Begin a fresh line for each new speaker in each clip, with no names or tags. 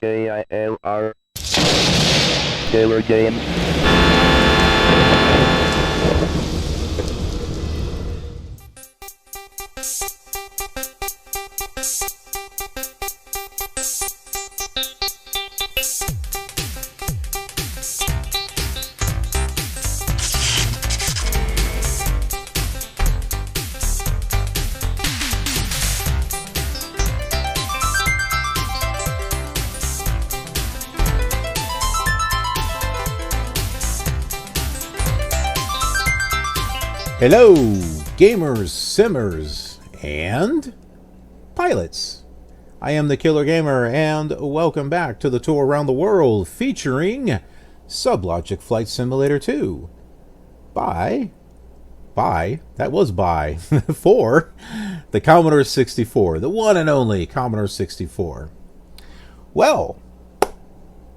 KILR Killer Game.
Hello, gamers, simmers, and pilots. I am the Killer Gamer, and welcome back to the tour around the world featuring Sublogic Flight Simulator 2 for the Commodore 64, the one and only Commodore 64. Well,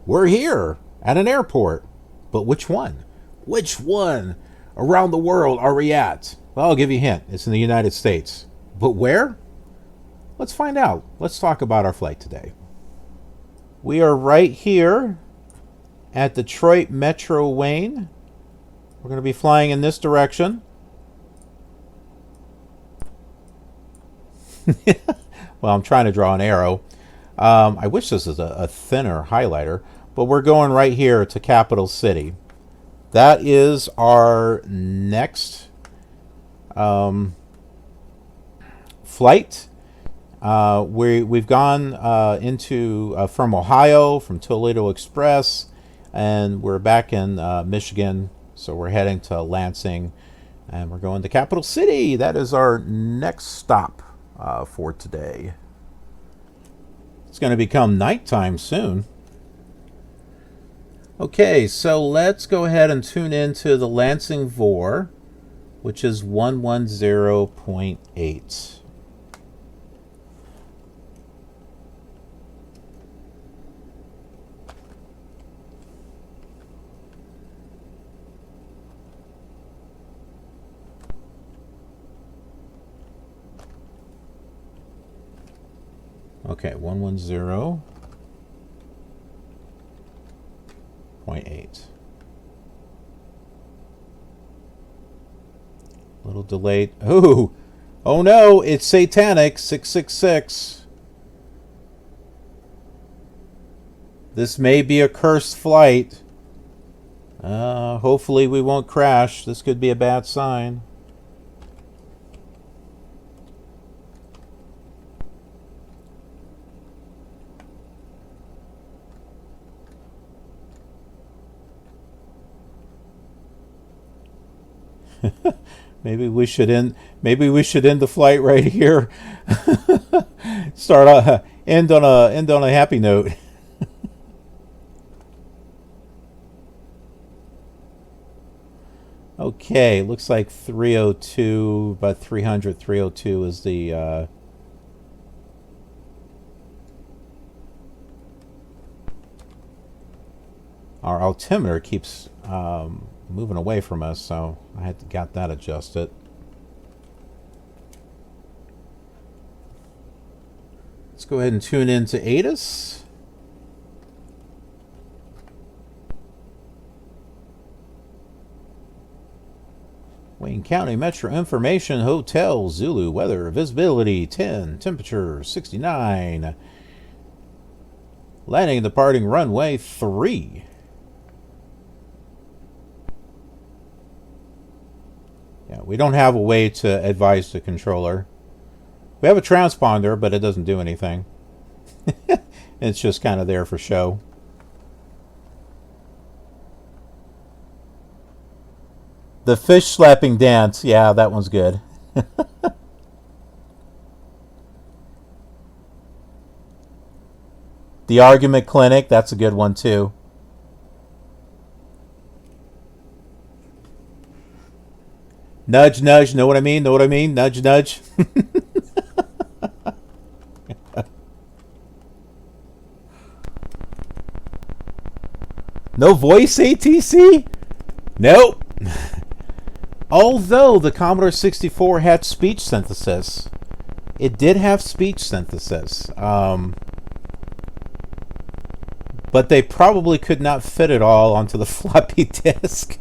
we're here at an airport, but which one? Which one? Around the world are we at? Well, I'll give you a hint. It's in the United States. But where? Let's find out. Let's talk about our flight today. We are right here at Detroit Metro Wayne. We're going to be flying in this direction. Well, I'm trying to draw an arrow. I wish this was a thinner highlighter, but we're going right here to Capital City. That is our next flight. We've gone into from Ohio, from Toledo Express, and we're back in Michigan. So we're heading to Lansing, and we're going to Capital City. That is our next stop for today. It's going to become nighttime soon. Okay, so let's go ahead and tune into the Lansing VOR, which is 110.8. Okay, 110.8. Little delayed. Oh no, it's satanic. 666. This may be a cursed flight. Hopefully we won't crash. This could be a bad sign. Maybe we should end the flight right here. End on a happy note. Okay, looks like 302, about 300, 302 is the our altimeter keeps moving away from us, so I got that adjusted. Let's go ahead and tune in to ATIS. Wayne County Metro Information, Hotel Zulu, weather, visibility 10, temperature 69. Landing and departing runway 3. Yeah, we don't have a way to advise the controller. We have a transponder, but it doesn't do anything. It's just kind of there for show. The fish slapping dance. Yeah, that one's good. The argument clinic. That's a good one, too. Nudge, nudge, know what I mean? Know what I mean? Nudge, nudge. No voice ATC? Nope. Although the Commodore 64 had speech synthesis, it did have speech synthesis. but they probably could not fit it all onto the floppy disk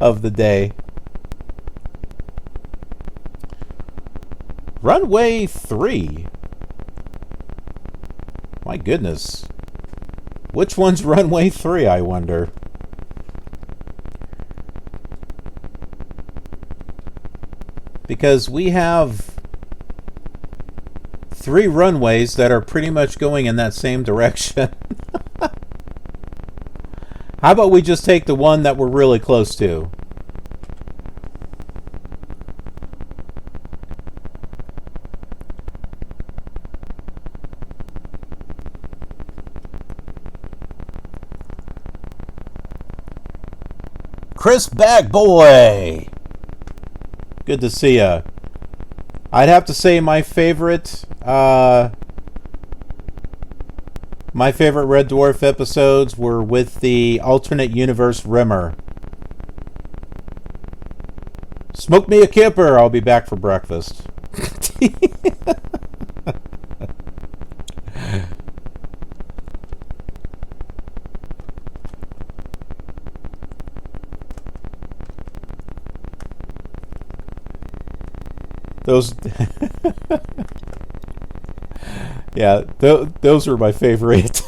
of the day. Runway 3. My goodness. Which one's Runway 3, I wonder? Because we have 3 runways that are pretty much going in that same direction. How about we just take the one that we're really close to? Chris Bagboy! Good to see ya. I'd have to say my favorite Red Dwarf episodes were with the alternate universe Rimmer. Smoke me a kipper. I'll be back for breakfast. Those, yeah, those are my favorite.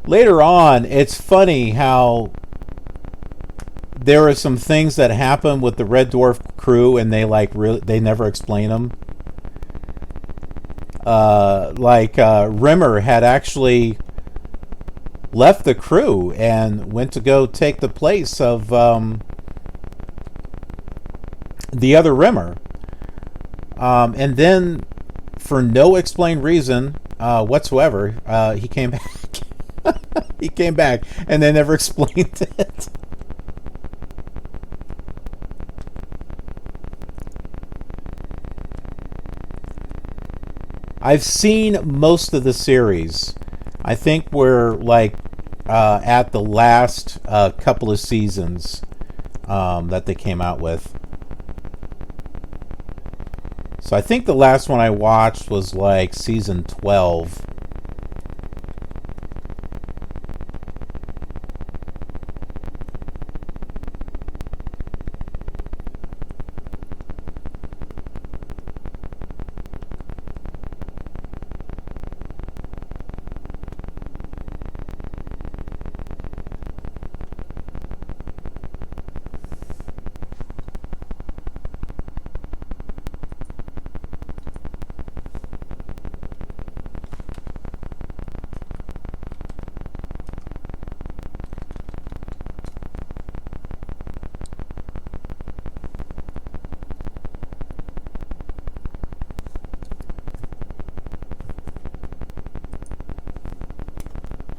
Later on, it's funny how there are some things that happen with the Red Dwarf crew, and they never explain them. Rimmer had actually left the crew and went to go take the place of the other Rimmer. And then, for no explained reason whatsoever, he came back. He came back, and they never explained it. I've seen most of the series. I think we're at the last couple of seasons that they came out with. So I think the last one I watched was season 12.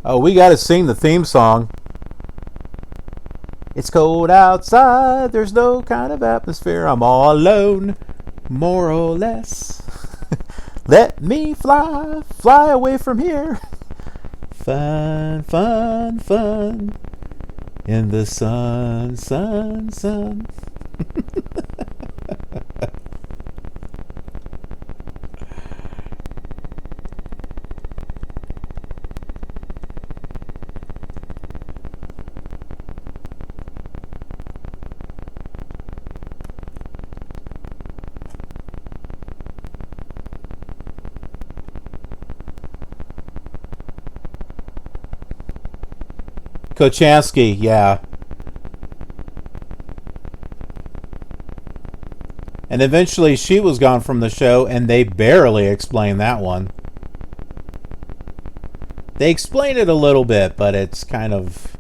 Oh, we gotta sing the theme song. It's cold outside, there's no kind of atmosphere. I'm all alone, more or less. Let me fly away from here. Fun, fun, fun. In the sun, sun, sun. Kochansky, yeah. And eventually she was gone from the show, and they barely explained that one. They explain it a little bit, but it's kind of...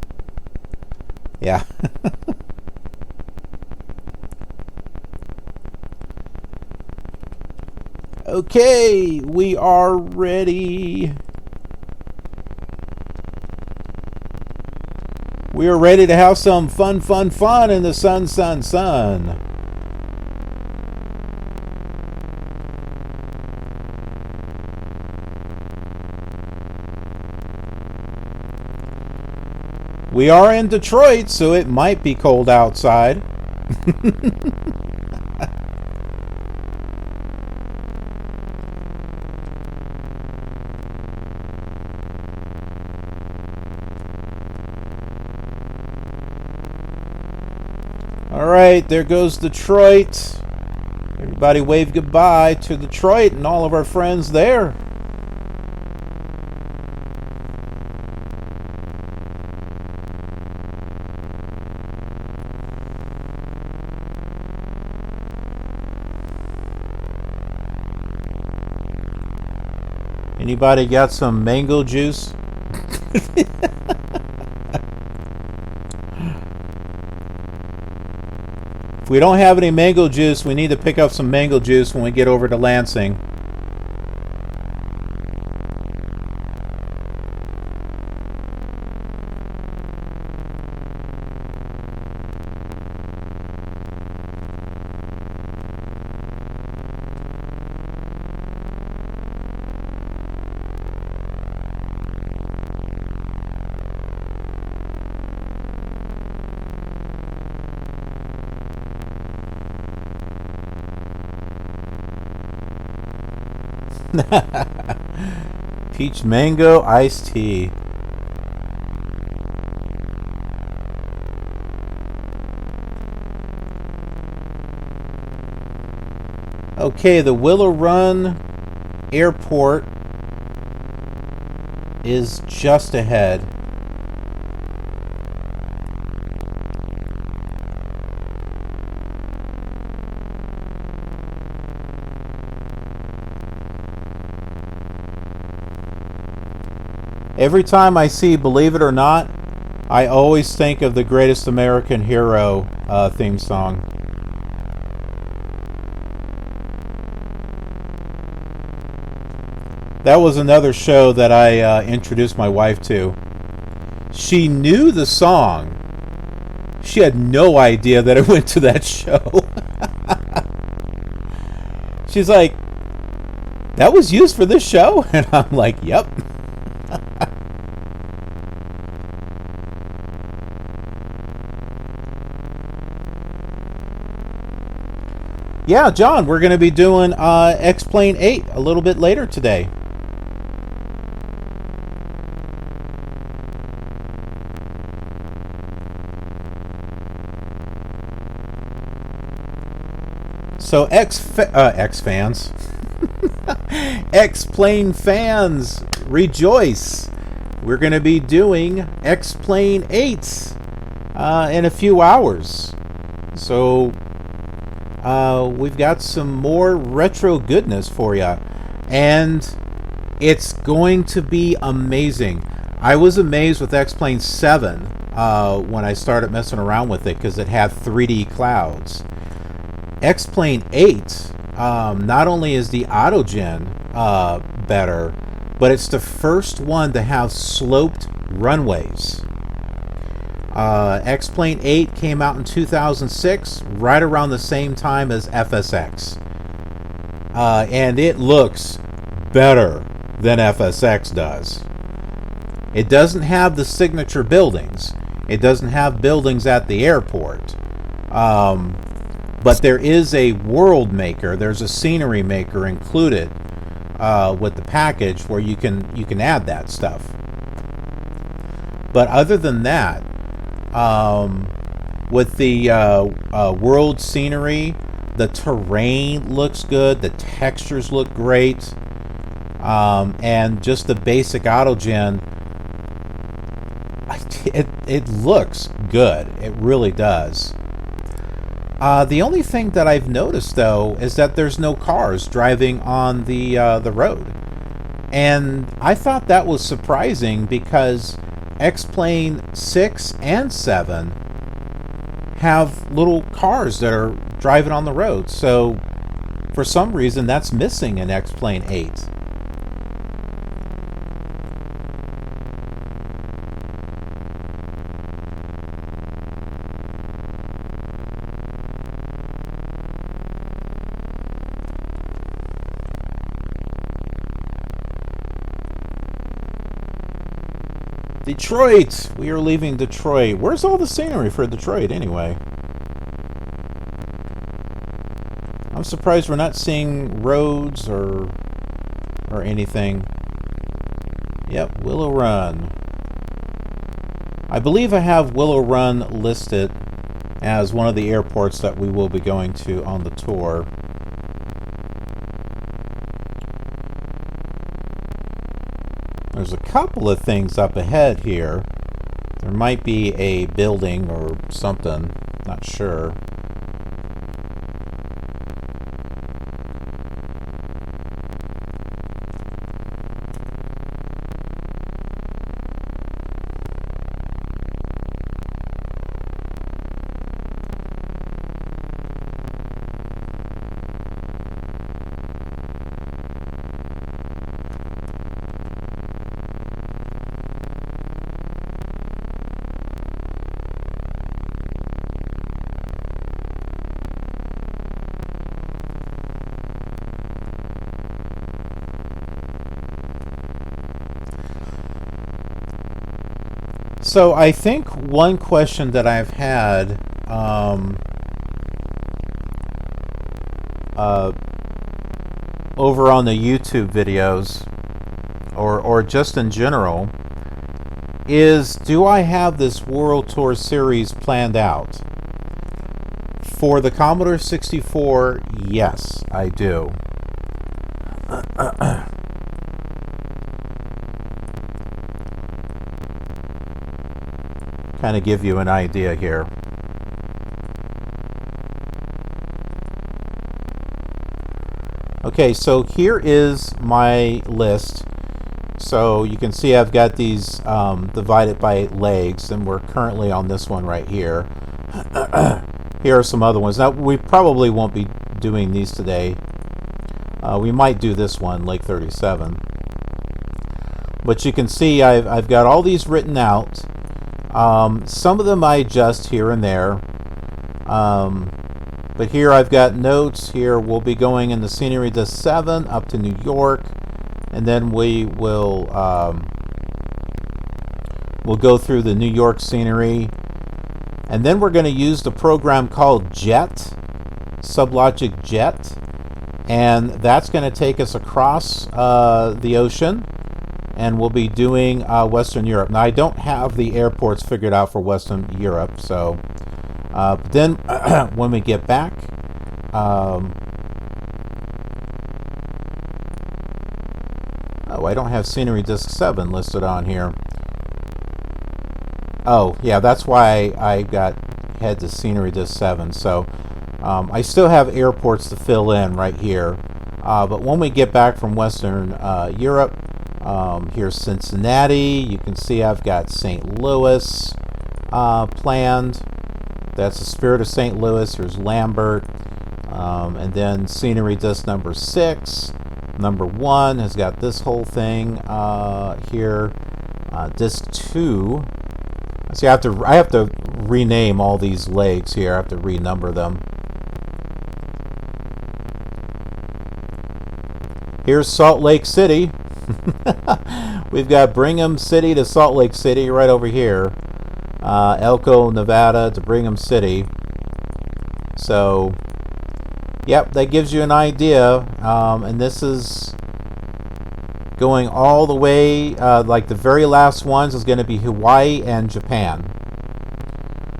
yeah. Okay, we are ready. We are ready to have some fun, fun, fun in the sun, sun, sun. We are in Detroit, so it might be cold outside. Alright, there goes Detroit. Everybody wave goodbye to Detroit and all of our friends there. Anybody got some mango juice? If we don't have any mango juice, we need to pick up some mango juice when we get over to Lansing. Peach mango iced tea. Okay, the Willow Run Airport is just ahead. Every time I see Believe It or Not, I always think of the Greatest American Hero theme song. That was another show that I introduced my wife to. She knew the song. She had no idea that it went to that show. She's like, that was used for this show? And I'm like, yep. Yeah, John, we're going to be doing X-Plane 8 a little bit later today. So X-Fans, X-Plane fans, rejoice. We're going to be doing X-Plane 8 in a few hours. So we've got some more retro goodness for you, and it's going to be amazing. I was amazed with X-Plane 7 when I started messing around with it because it had 3D clouds. X-Plane 8, not only is the autogen better, but it's the first one to have sloped runways. X-Plane 8 came out in 2006, right around the same time as FSX. And it looks better than FSX does. It doesn't have the signature buildings. It doesn't have buildings at the airport. But there is a world maker. There's a scenery maker included with the package where you can add that stuff. But other than that, with the world scenery, the terrain looks good, the textures look great, and just the basic autogen, it looks good. It really does. The only thing that I've noticed, though, is that there's no cars driving on the road. And I thought that was surprising because X-Plane 6 and 7 have little cars that are driving on the road. So, for some reason, that's missing in X-Plane 8. Detroit! We are leaving Detroit. Where's all the scenery for Detroit, anyway? I'm surprised we're not seeing roads or anything. Yep, Willow Run. I believe I have Willow Run listed as one of the airports that we will be going to on the tour. There's a couple of things up ahead here. There might be a building or something, not sure. So I think one question that I've had over on the YouTube videos, or just in general, is do I have this World Tour series planned out? For the Commodore 64, yes, I do. Kind of give you an idea here. Okay, so here is my list. So you can see I've got these divided by legs, and we're currently on this one right here. Here are some other ones. Now, we probably won't be doing these today. We might do this one, Lake 37. But you can see I've got all these written out. Some of them I adjust here and there. But here I've got notes. Here we'll be going in the Scenery Disc 7 up to New York. And then we will we'll go through the New York scenery. And then we're going to use the program called JET, Sublogic JET. And that's going to take us across the ocean. And we'll be doing Western Europe. Now, I don't have the airports figured out for Western Europe, so but then when we get back, oh, I don't have Scenery Disc 7 listed on here. Oh, yeah, that's why I had the Scenery Disc 7. So I still have airports to fill in right here. But when we get back from Western Europe, here's Cincinnati. You can see I've got St. Louis planned. That's the Spirit of St. Louis. Here's Lambert. And then Scenery Disc number 6. Number 1 has got this whole thing here. Disc 2. See, I have to rename all these legs here. I have to renumber them. Here's Salt Lake City. We've got Brigham City to Salt Lake City right over here. Elko, Nevada to Brigham City. So, yep, that gives you an idea. And this is going all the way, like the very last ones is going to be Hawaii and Japan.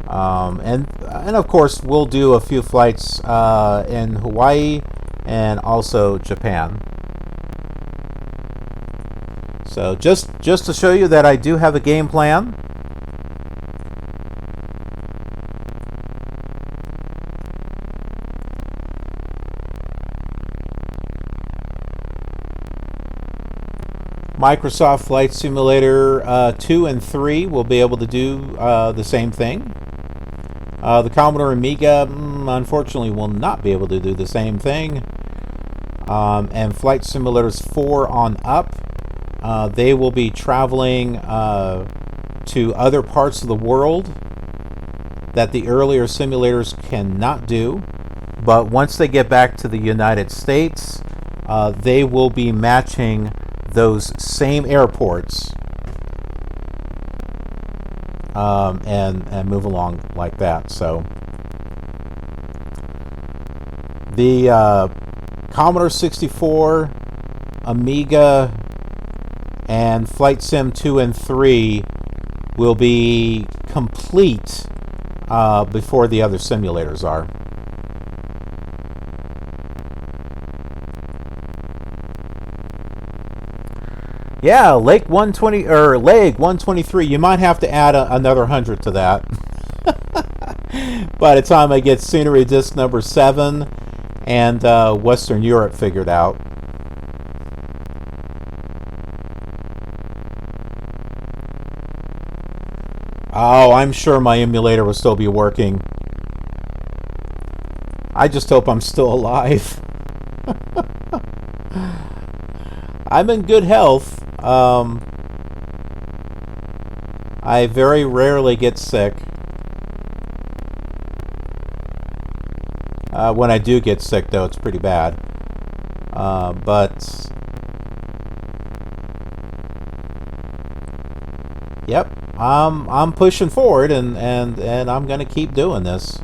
And of course, we'll do a few flights in Hawaii and also Japan. So just to show you that I do have a game plan. Microsoft Flight Simulator 2 and 3 will be able to do the same thing. The Commodore Amiga, unfortunately, will not be able to do the same thing. And Flight Simulators 4 on up, they will be traveling to other parts of the world that the earlier simulators cannot do. But once they get back to the United States, they will be matching those same airports and move along like that. So the Commodore 64, Amiga, and Flight Sim 2 and 3 will be complete before the other simulators are. Yeah, Lake 120 or Leg 123. You might have to add another 100 to that. By the time I get Scenery Disc number 7 and Western Europe figured out. Oh, I'm sure my emulator will still be working. I just hope I'm still alive. I'm in good health. I very rarely get sick. When I do get sick, though, it's pretty bad. But yep, I'm pushing forward, and I'm gonna keep doing this.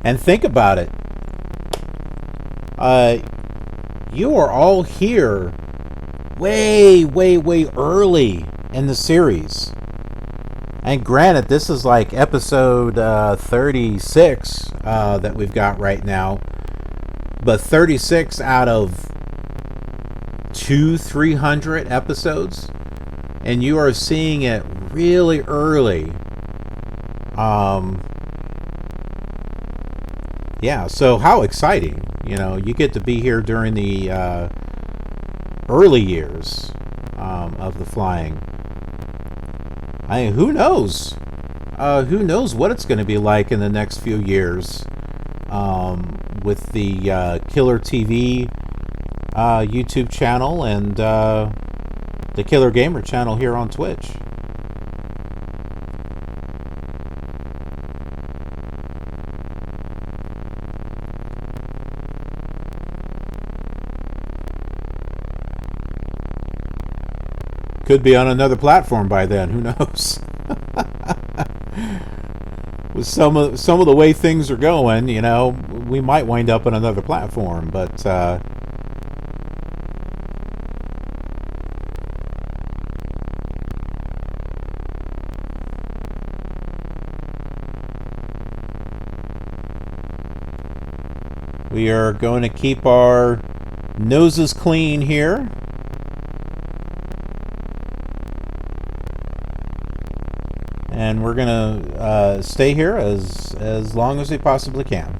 And think about it. You are all here way early in the series. And granted, this is like episode 36 that we've got right now. But 36 out of 300 episodes. And you are seeing it really early. Yeah, so how exciting. You know, you get to be here during the early years of the flying. I mean, who knows? Who knows what it's going to be like in the next few years with the KILR TV YouTube channel and the KILR Gamer channel here on Twitch. Could be on another platform by then. Who knows? With some of the way things are going, you know, we might wind up on another platform. But we are going to keep our noses clean here. And we're gonna stay here as long as we possibly can.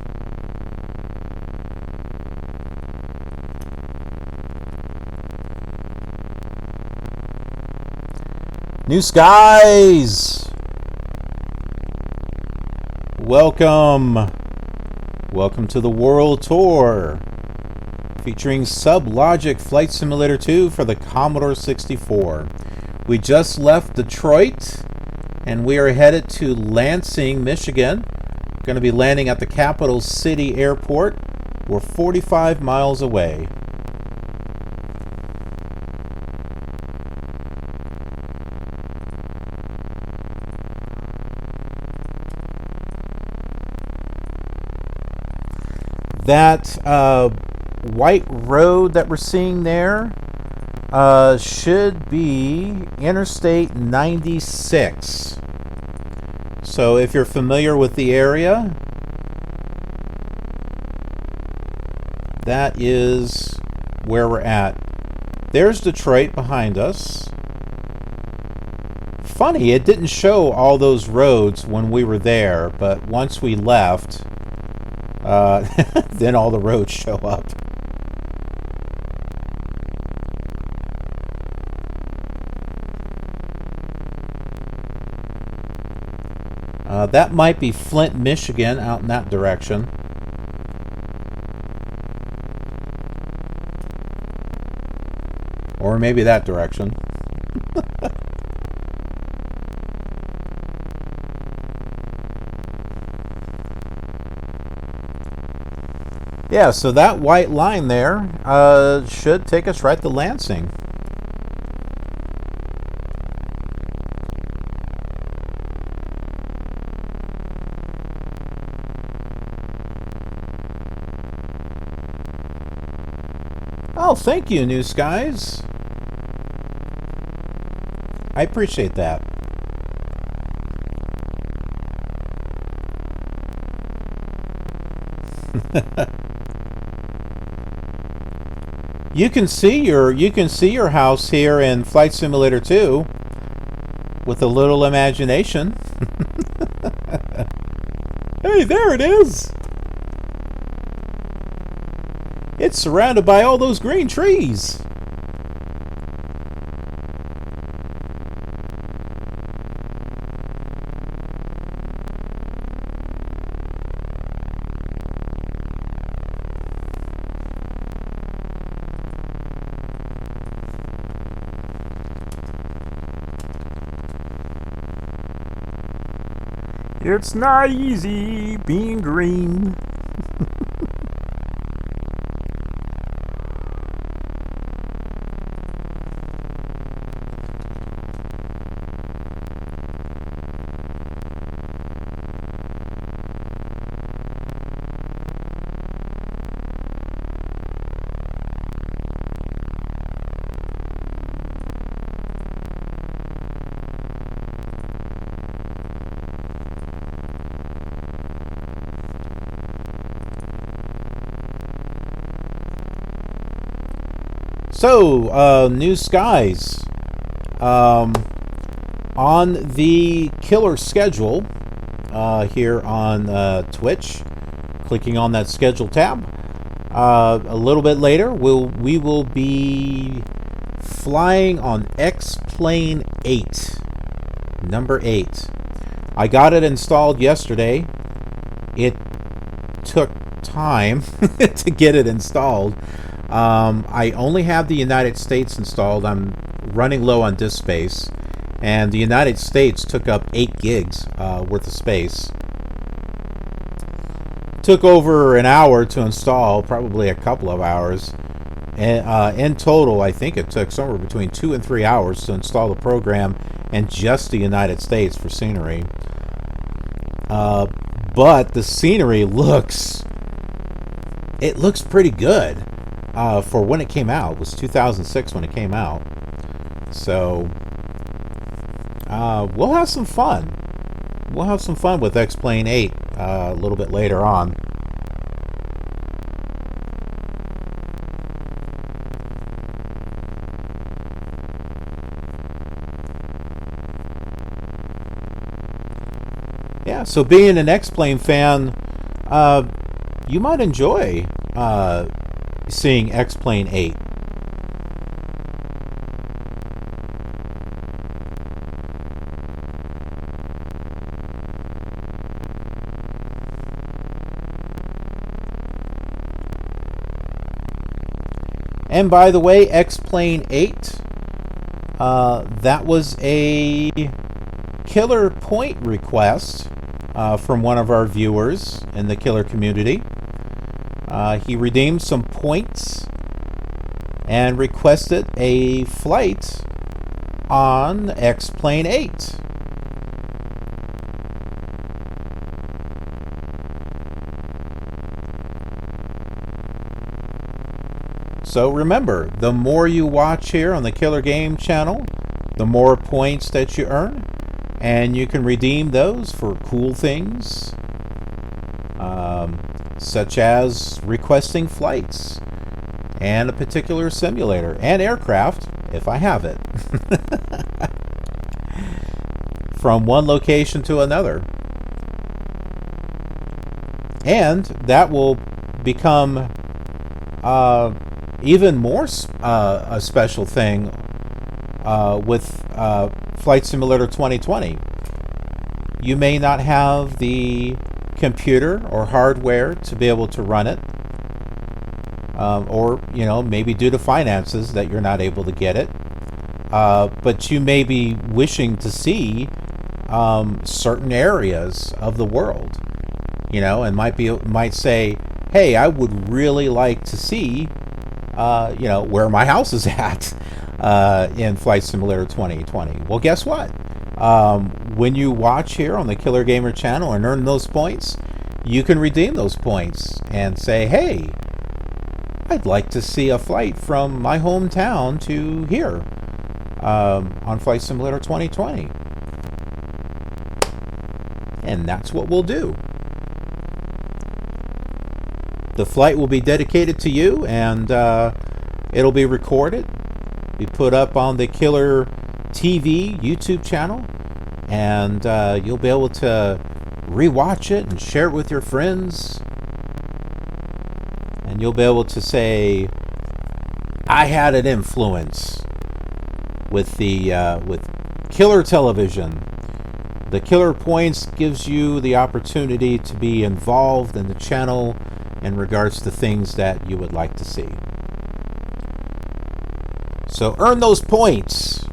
New skies! Welcome to the World Tour, featuring Sublogic Flight Simulator 2 for the Commodore 64. We just left Detroit, and we are headed to Lansing, Michigan. Going to be landing at the capital city airport. We're 45 miles away. That white road that we're seeing there should be Interstate 96. So if you're familiar with the area, that is where we're at. There's Detroit behind us. Funny, it didn't show all those roads when we were there, but once we left, then all the roads show up. That might be Flint, Michigan, out in that direction. Or maybe that direction. Yeah, so that white line there should take us right to Lansing. Oh, thank you, New Skies. I appreciate that. You can see your house here in Flight Simulator 2 with a little imagination. Hey, there it is. It's surrounded by all those green trees. It's not easy being green. So, New Skies. On the KILR schedule here on Twitch, clicking on that schedule tab, a little bit later we will be flying on X-Plane 8, number 8. I got it installed yesterday. It took time to get it installed. I only have the United States installed. I'm running low on disk space, and the United States took up 8 gigs worth of space. Took over an hour to install, probably a couple of hours. And in total, I think it took somewhere between 2 and 3 hours to install the program and just the United States for scenery. But the scenery looks pretty good. For when it came out. It was 2006 when it came out. So we'll have some fun. We'll have some fun with X-Plane 8 a little bit later on. Yeah, so being an X-Plane fan, you might enjoy seeing X-Plane 8. And by the way, X-Plane 8, that was a KILR point request from one of our viewers in the KILR community. He redeemed some points and requested a flight on X-Plane 8. So remember, the more you watch here on the KILR Game channel, the more points that you earn, and you can redeem those for cool things, such as requesting flights and a particular simulator and aircraft, if I have it, from one location to another. And that will become even more a special thing with Flight Simulator 2020. You may not have the computer or hardware to be able to run it, or maybe due to finances that you're not able to get it, but you may be wishing to see certain areas of the world, and might say, hey, I would really like to see where my house is at in Flight Simulator 2020. Well, guess what? When you watch here on the KILR Gamer channel and earn those points, you can redeem those points and say, hey, I'd like to see a flight from my hometown to here on Flight Simulator 2020. And that's what we'll do. The flight will be dedicated to you, and it'll be recorded, be put up on the KILR TV YouTube channel, and you'll be able to rewatch it and share it with your friends. And you'll be able to say, I had an influence with the with KILR television. The KILR Points gives you the opportunity to be involved in the channel in regards to things that you would like to see. So earn those points.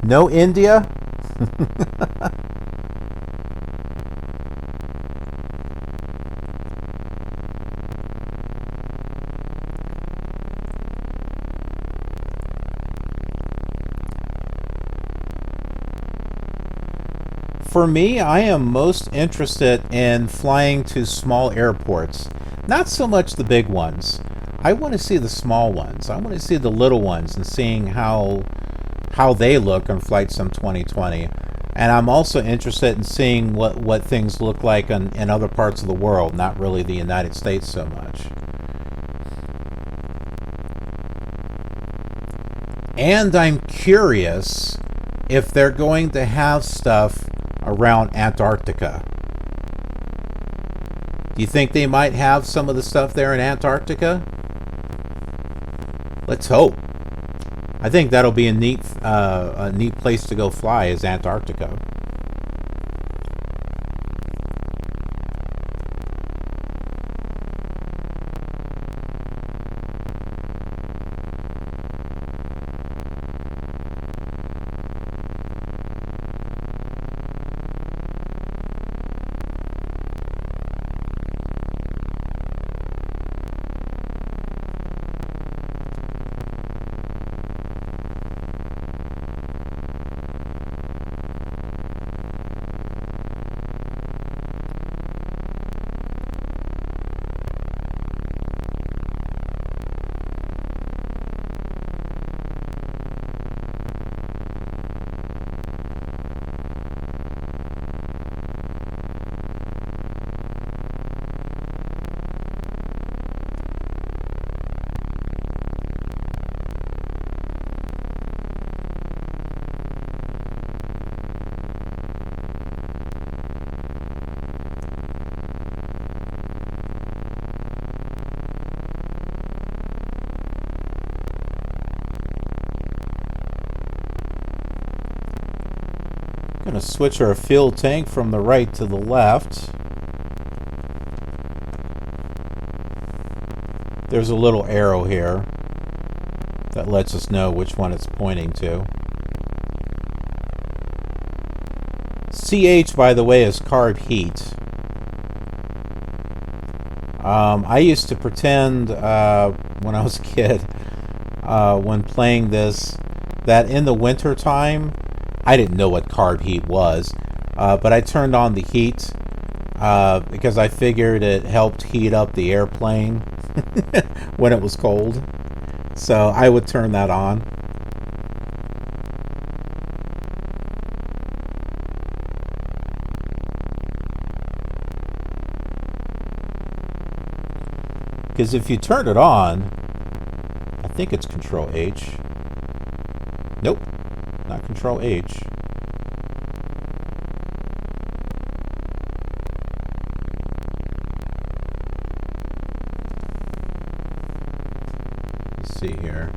No India? For me, I am most interested in flying to small airports. Not so much the big ones. I want to see the small ones. I want to see the little ones and seeing how they look on Flight Sim 2020. And I'm also interested in seeing what things look like in other parts of the world, not really the United States so much. And I'm curious if they're going to have stuff around Antarctica. Do you think they might have some of the stuff there in Antarctica? Let's hope. I think that'll be a neat place to go fly, is Antarctica. Going to switch our fuel tank from the right to the left. There's a little arrow here that lets us know which one it's pointing to. CH, by the way, is carb heat. I used to pretend when I was a kid, when playing this, that in the winter time, I didn't know what carb heat was, but I turned on the heat because I figured it helped heat up the airplane when it was cold. So I would turn that on. Because if you turn it on, I think it's Control H. Nope, not Control H. Let's see here.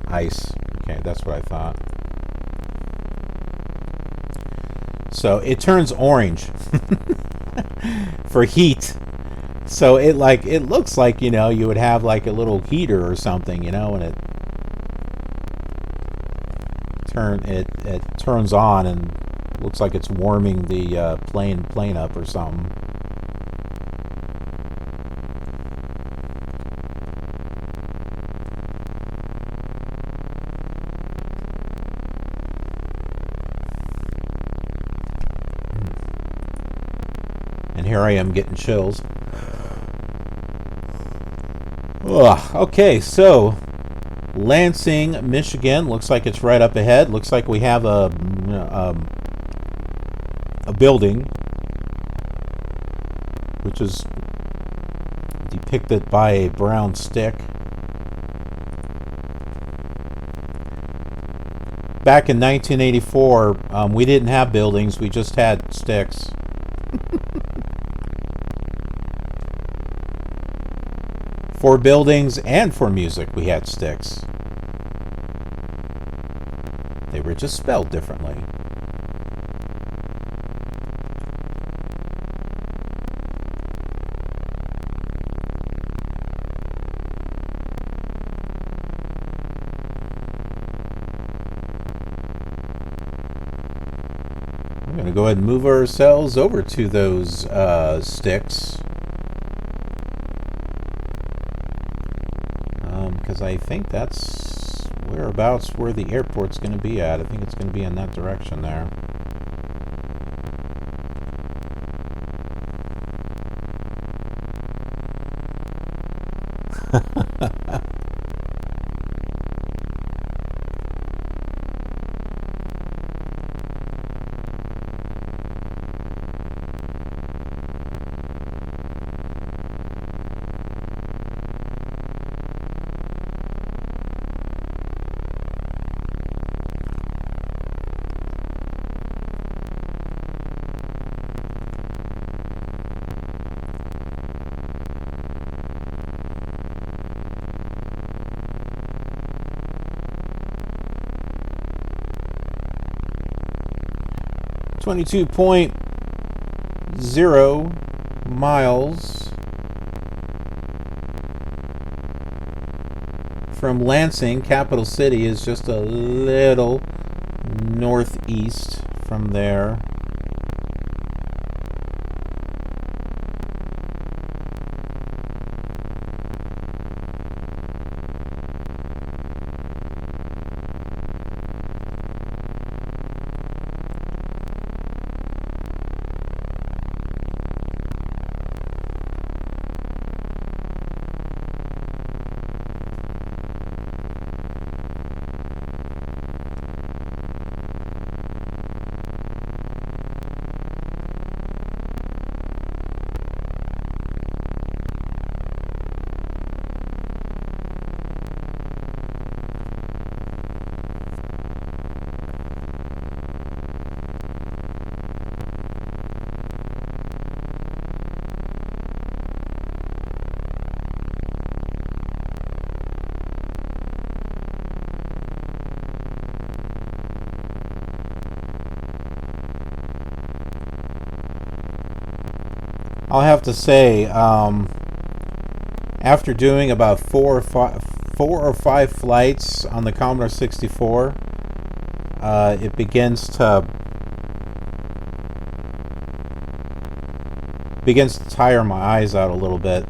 Ice. Okay, that's what I thought. So it turns orange for heat. So it looks like, you know, you would have like a little heater or something, you know, and it turns on and looks like it's warming the plane up or something. And here I am getting chills. Ugh. Okay, so Lansing, Michigan. Looks like it's right up ahead. Looks like we have a building, which is depicted by a brown stick. Back in 1984, we didn't have buildings. We just had sticks. For buildings and for music, we had sticks. They were just spelled differently. I'm going to go ahead and move ourselves over to those sticks. Because I think that's whereabouts where the airport's going to be at. I think it's going to be in that direction there. .0 miles from Lansing, capital city, is just a little northeast from there. I'll have to say, after doing about four or five flights on the Commodore 64, it begins to tire my eyes out a little bit.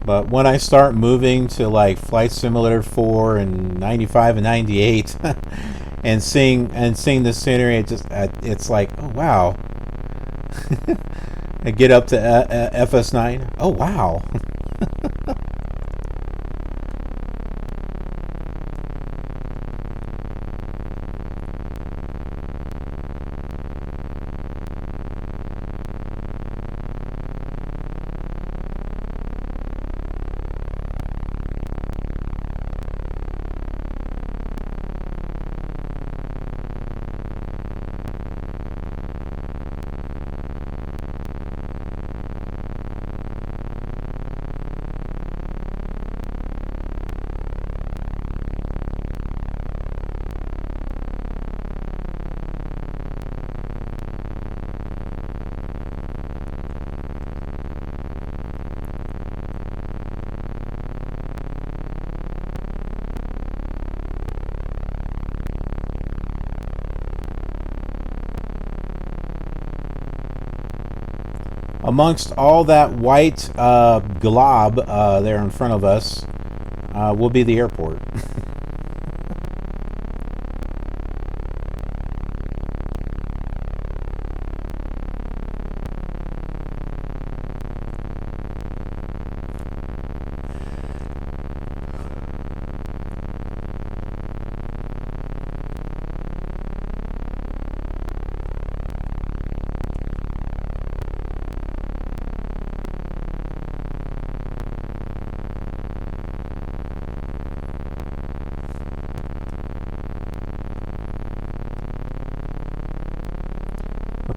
But when I start moving to like Flight Simulator 4 and 95 and 98 and seeing the scenery, it's like, oh wow. I get up to FS9. Oh wow. amongst all that white glob there in front of us will be the airport.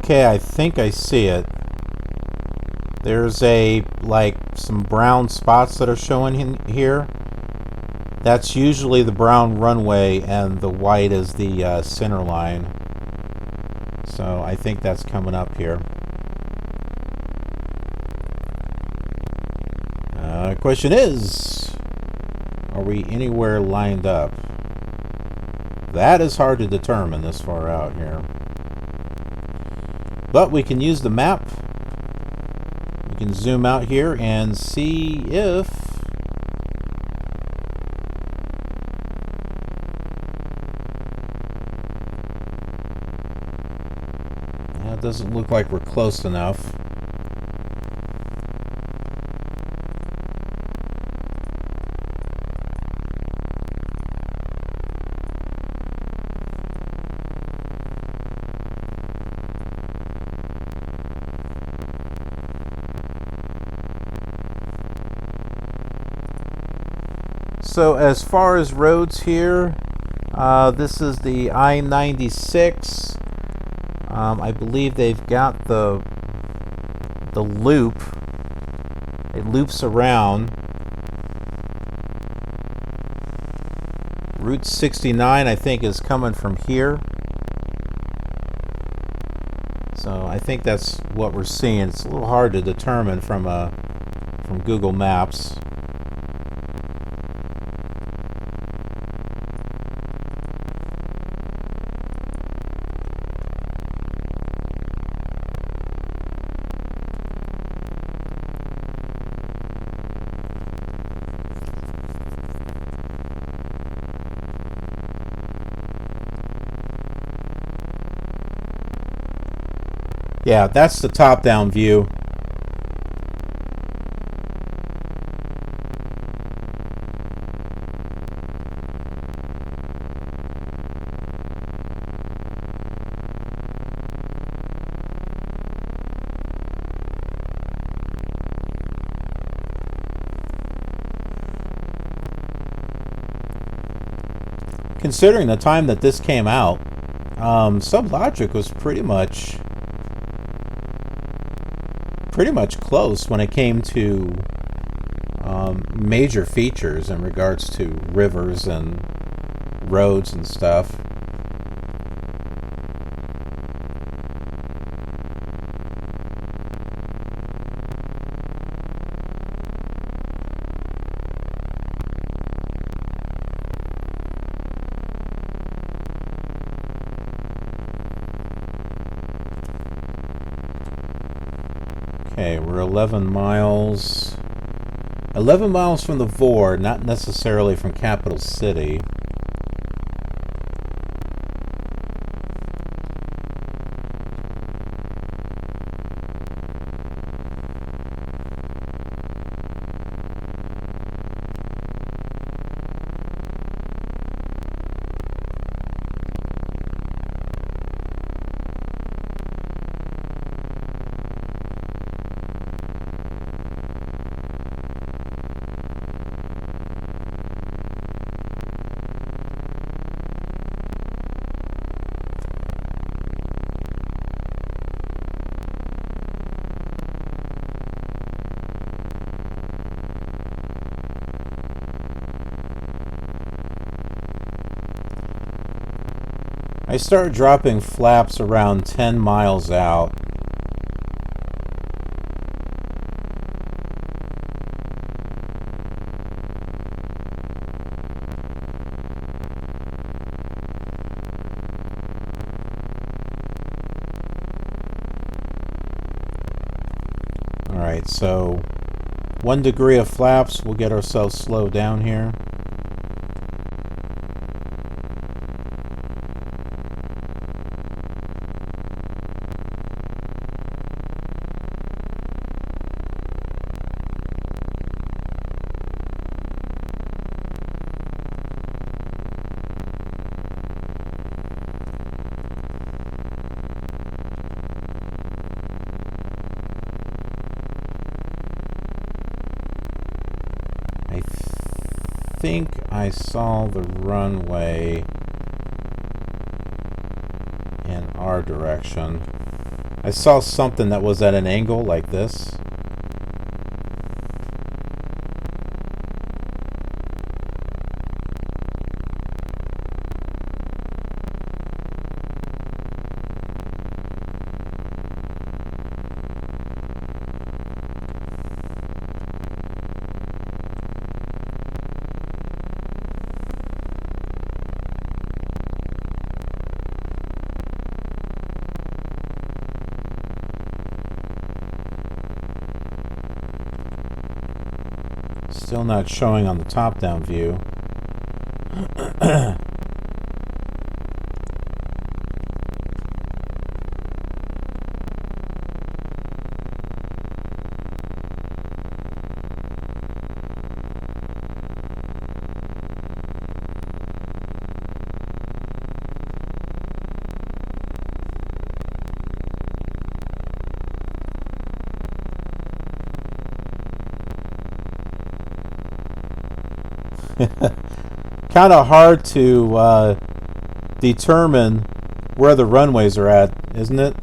Okay, I think I see it. There's like some brown spots that are showing in here. That's usually the brown runway, and the white is the center line. So I think that's coming up here. Question is, are we anywhere lined up? That is hard to determine this far out here. But we can use the map. We can zoom out here and see if it doesn't look like we're close enough. So as far as roads here, this is the I-96. I believe they've got the loop. It loops around. Route 69, I think, is coming from here. So I think that's what we're seeing. It's a little hard to determine from Google Maps. Yeah, that's the top-down view. Considering the time that this came out, Sublogic was pretty much close when it came to major features in regards to rivers and roads and stuff. Okay, we're 11 miles. 11 miles from the Vor, not necessarily from Capital City. I start dropping flaps around 10 miles out. Alright, so 1 degree of flaps, we'll get ourselves slowed down here. I think I saw the runway in our direction. I saw something that was at an angle like this. Still not showing on the top-down view. Kind of hard to determine where the runways are at, isn't it?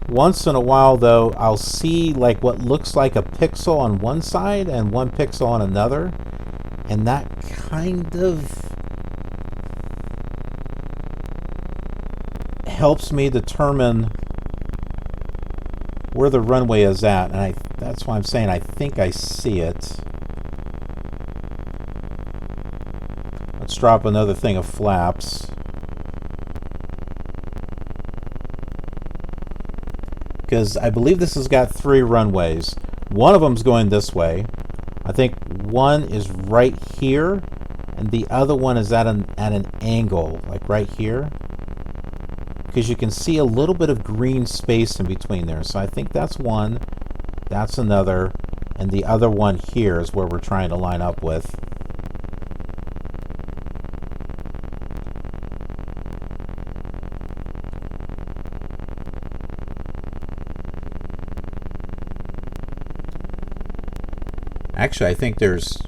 Once in a while, though, I'll see like what looks like a pixel on one side and 1 pixel on another, and that kind of helps me determine where the runway is at, and that's why I'm saying I think I see it. Let's drop another thing of flaps. Because I believe this has got 3 runways. One of them's going this way. I think one is right here, and the other one is at an angle, like right here. Because you can see a little bit of green space in between there. So I think that's one, that's another, and the other one here is where we're trying to line up with. Actually, I think there's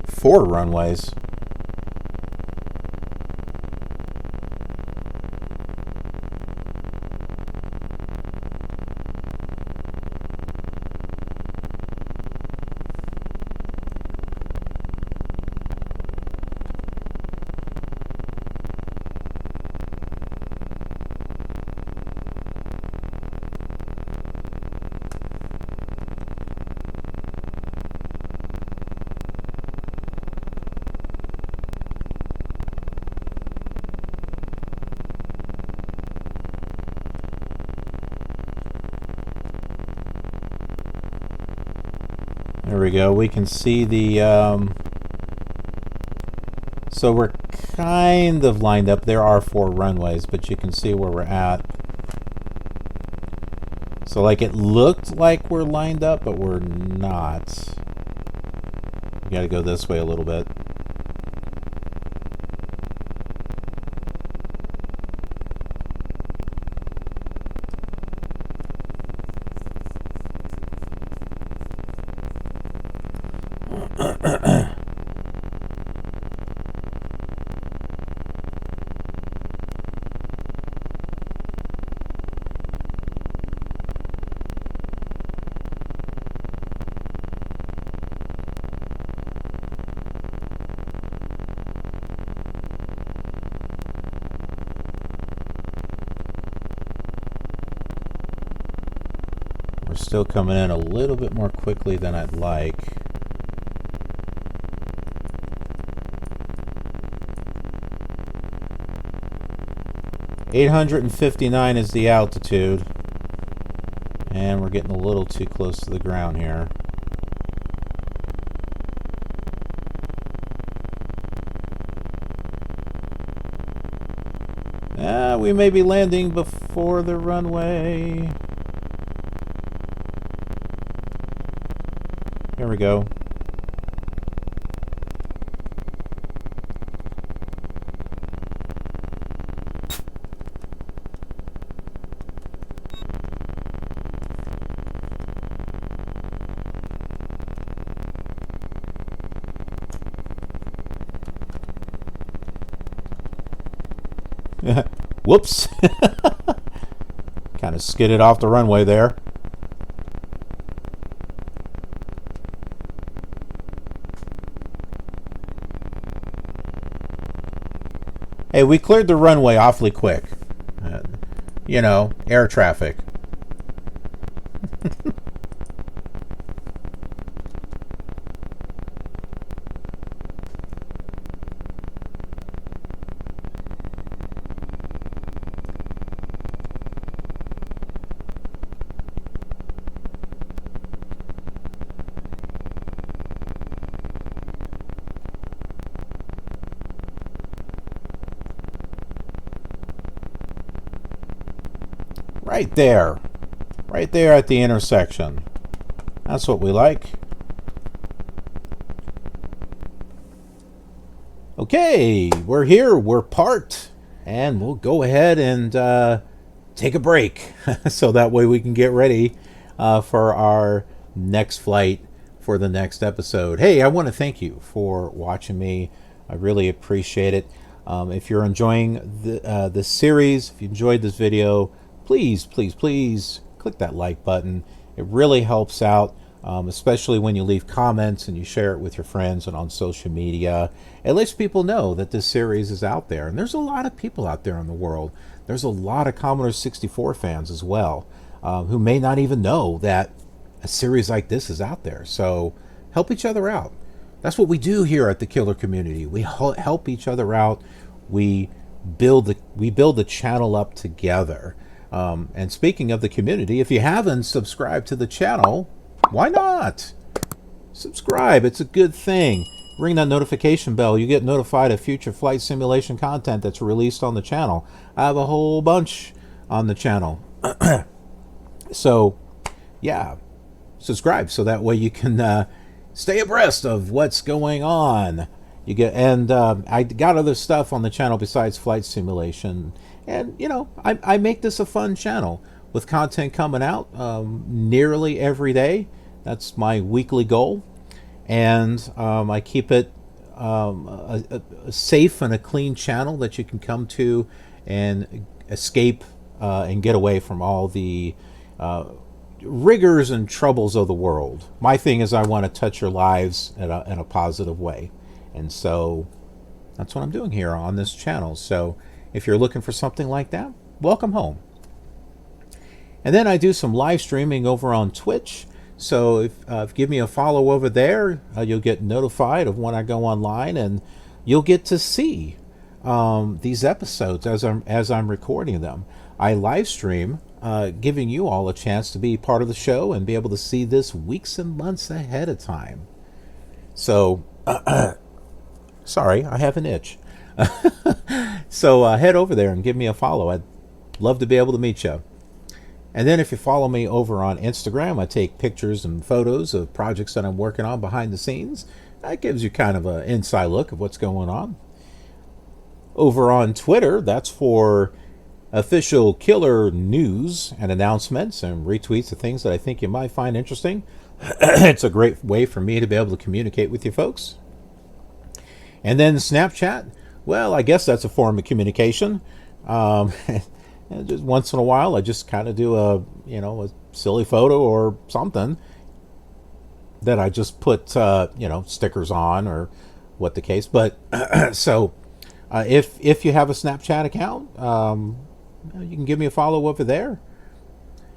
4 runways. There we go. We can see the... so we're kind of lined up. There are 4 runways, but you can see where we're at. So like it looked like we're lined up, but we're not. We got to go this way a little bit. Still coming in a little bit more quickly than I'd like. 859 is the altitude. And we're getting a little too close to the ground here. We may be landing before the runway. Here we go. Whoops. Kind of skidded off the runway there. Hey, we cleared the runway awfully quick. You know, air traffic. Right there. Right there at the intersection. That's what we like. Okay, we're here. We're parked. And we'll go ahead and take a break. So that way we can get ready for our next flight for the next episode. Hey, I want to thank you for watching me. I really appreciate it. If you're enjoying this series, if you enjoyed this video, please click that like button. It really helps out, especially when you leave comments and you share it with your friends and on social media. It lets people know that this series is out there. And there's a lot of people out there in the world. There's a lot of Commodore 64 fans as well, who may not even know that a series like this is out there. So help each other out. That's what we do here at the KILR community. We help each other out. We build the channel up together. And speaking of the community, if you haven't subscribed to the channel, why not? Subscribe. It's a good thing. Ring that notification bell. You get notified of future flight simulation content that's released on the channel. I have a whole bunch on the channel. So, yeah, subscribe so that way you can stay abreast of what's going on. You get, and I got other stuff on the channel besides flight simulation. And, you know, I make this a fun channel with content coming out nearly every day. That's my weekly goal. And I keep it a safe and a clean channel that you can come to and escape and get away from all the rigors and troubles of the world. My thing is I want to touch your lives in a positive way. And so that's what I'm doing here on this channel. So if you're looking for something like that, welcome home. And then I do some live streaming over on Twitch. So if give me a follow over there, you'll get notified of when I go online, and you'll get to see these episodes as I'm recording them. I live stream, giving you all a chance to be part of the show and be able to see this weeks and months ahead of time. So, sorry, I have an itch. So head over there and give me a follow. I'd love to be able to meet you. And then if you follow me over on Instagram, I take pictures and photos of projects that I'm working on behind the scenes. That gives you kind of an inside look of what's going on. Over on Twitter, that's for official KILR news and announcements and retweets of things that I think you might find interesting. It's a great way for me to be able to communicate with you folks. And then Snapchat, well, I guess that's a form of communication. And just once in a while, I just kind of do a silly photo or something that I just put, stickers on or what the case. But so if you have a Snapchat account, you can give me a follow over there.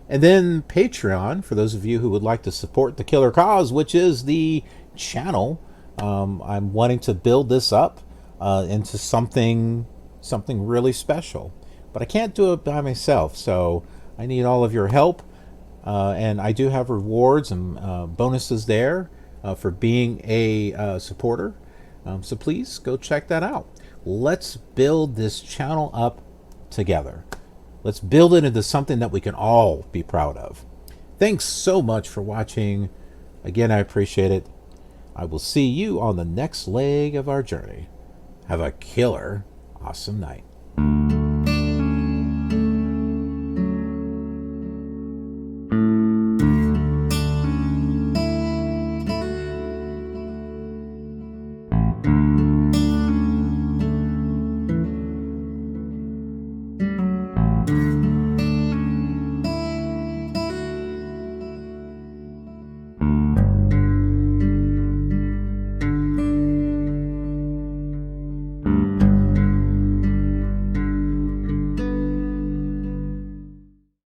And then Patreon, for those of you who would like to support the KILR cause, which is the channel. I'm wanting to build this up into something really special. but I can't do it by myself, so I need all of your help. And I do have rewards and bonuses there for being a supporter. So please go check that out. Let's build this channel up together. Let's build it into something that we can all be proud of. Thanks so much for watching. Again, I appreciate it. I will see you on the next leg of our journey. Have a killer awesome night.